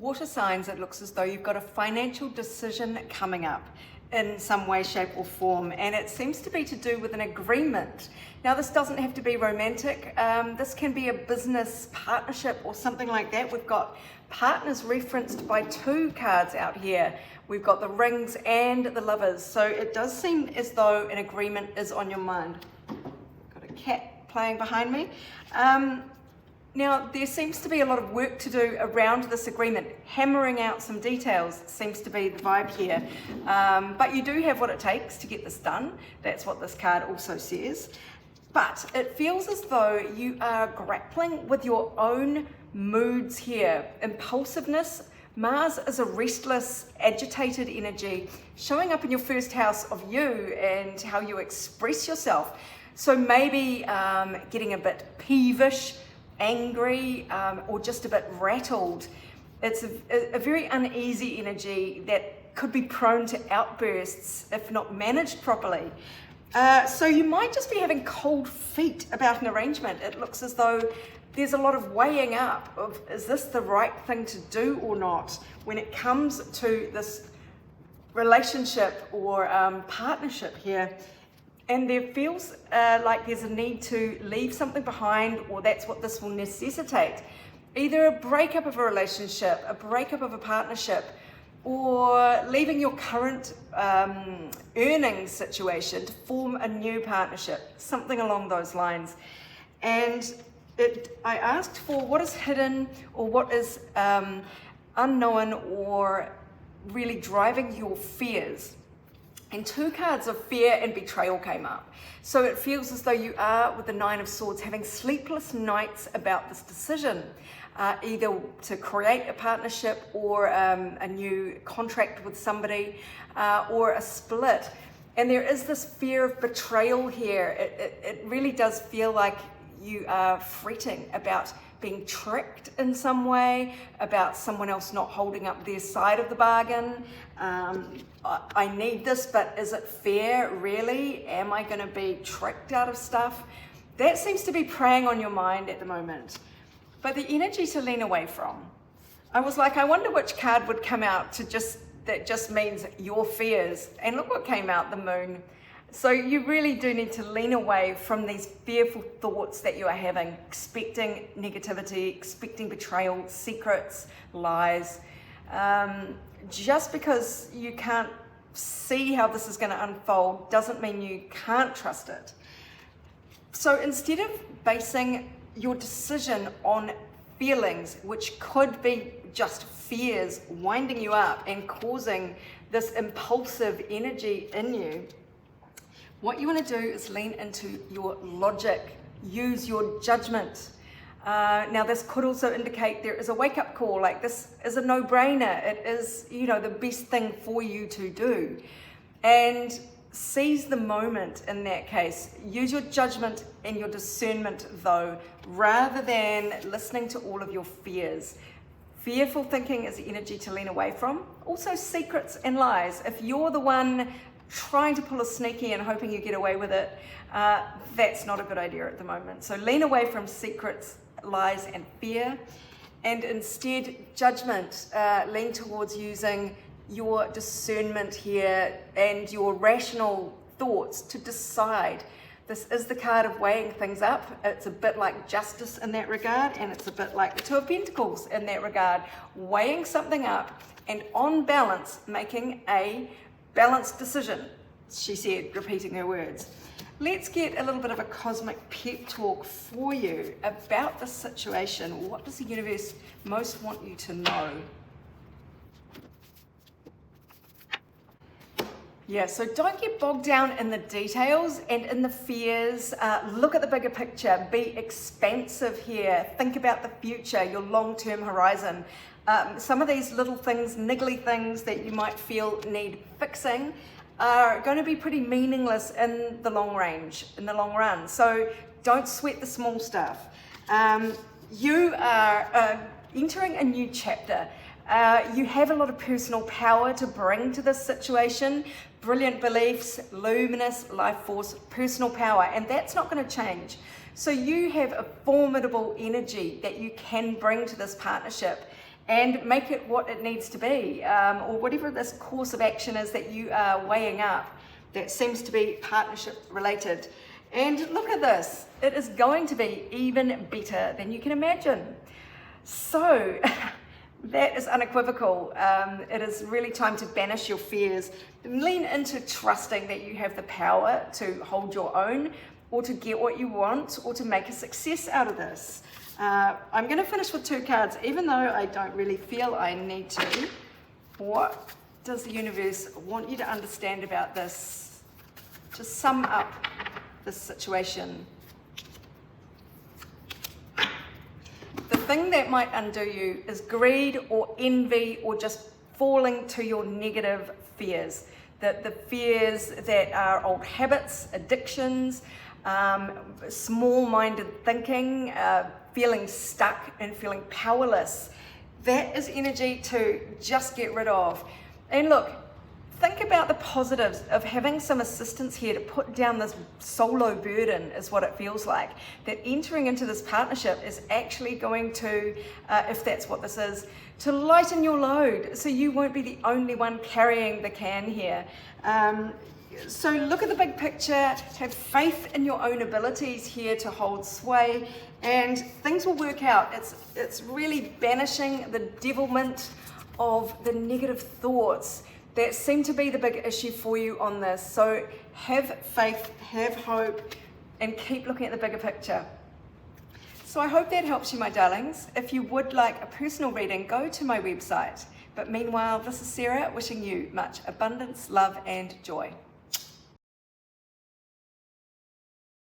Water signs, it looks as though you've got a financial decision coming up in some way, shape or form, and it seems to be to do with an agreement. Now this doesn't have to be romantic, this can be a business partnership or something like that. We've got partners referenced by 2 cards out here. We've got the rings and the lovers, so it does seem as though an agreement is on your mind. Got a cat playing behind me. Now, there seems to be a lot of work to do around this agreement. Hammering out some details seems to be the vibe here. But you do have what it takes to get this done. That's what this card also says. But it feels as though you are grappling with your own moods here. Impulsiveness. Mars is a restless, agitated energy showing up in your first house of you and how you express yourself. So maybe getting a bit peevish, angry, or just a bit rattled. It's a very uneasy energy that could be prone to outbursts if not managed properly. So you might just be having cold feet about an arrangement. It looks as though there's a lot of weighing up of, is this the right thing to do or not, when it comes to this relationship or partnership here. And there feels like there's a need to leave something behind, or that's what this will necessitate. Either a breakup of a relationship, a breakup of a partnership, or leaving your current earnings situation to form a new partnership, something along those lines. And I asked for what is hidden or what is unknown or really driving your fears. And 2 cards of fear and betrayal came up. So it feels as though you are, with the 9 of Swords, having sleepless nights about this decision, either to create a partnership or a new contract with somebody, or a split. And there is this fear of betrayal here. It really does feel like you are fretting about being tricked in some way, about someone else not holding up their side of the bargain. I need this, but is it fair, really? Am I going to be tricked out of stuff? That seems to be preying on your mind at the moment. But the energy to lean away from. I was like, I wonder which card would come out that just means your fears. And look what came out, the Moon. So you really do need to lean away from these fearful thoughts that you are having, expecting negativity, expecting betrayal, secrets, lies. Just because you can't see how this is going to unfold doesn't mean you can't trust it. So instead of basing your decision on feelings, which could be just fears winding you up and causing this impulsive energy in you, what you want to do is lean into your logic, use your judgment. Now this could also indicate there is a wake-up call, like this is a no-brainer. It is, the best thing for you to do. And seize the moment in that case. Use your judgment and your discernment though, rather than listening to all of your fears. Fearful thinking is the energy to lean away from. Also secrets and lies. If you're the one trying to pull a sneaky and hoping you get away with it, that's not a good idea at the moment. So lean away from secrets, lies and fear, and instead judgment. Lean towards using your discernment here and your rational thoughts to decide. This is the card of weighing things up. It's a bit like justice in that regard, and it's a bit like the 2 of Pentacles in that regard. Weighing something up and on balance making a balanced decision, she said, repeating her words. Let's get a little bit of a cosmic pep talk for you about this situation. What does the universe most want you to know? Yeah, so don't get bogged down in the details and in the fears. Look at the bigger picture. Be expansive here. Think about the future, your long-term horizon. Some of these little things, niggly things that you might feel need fixing are going to be pretty meaningless in the long range, in the long run. So don't sweat the small stuff. You are entering a new chapter. You have a lot of personal power to bring to this situation. Brilliant beliefs, luminous life force, personal power, and that's not going to change. So you have a formidable energy that you can bring to this partnership. and make it what it needs to be, or whatever this course of action is that you are weighing up that seems to be partnership related. And look at this, it is going to be even better than you can imagine. So that is unequivocal. It is really time to banish your fears, lean into trusting that you have the power to hold your own, or to get what you want, or to make a success out of this. I'm going to finish with 2 cards, even though I don't really feel I need to. What does the universe want you to understand about this? Just sum up this situation. The thing that might undo you is greed or envy, or just falling to your negative fears. The fears that are old habits, addictions, small-minded thinking, feeling stuck and feeling powerless. That is energy to just get rid of. And look, think about the positives of having some assistance here to put down this solo burden, is what it feels like. That entering into this partnership is actually going to, if that's what this is, to lighten your load, so you won't be the only one carrying the can here. So look at the big picture, have faith in your own abilities here to hold sway, and things will work out. It's really banishing the devilment of the negative thoughts that seem to be the big issue for you on this. So have faith, have hope, and keep looking at the bigger picture. So I hope that helps you, my darlings. If you would like a personal reading, go to my website. But meanwhile, this is Sarah wishing you much abundance, love, and joy.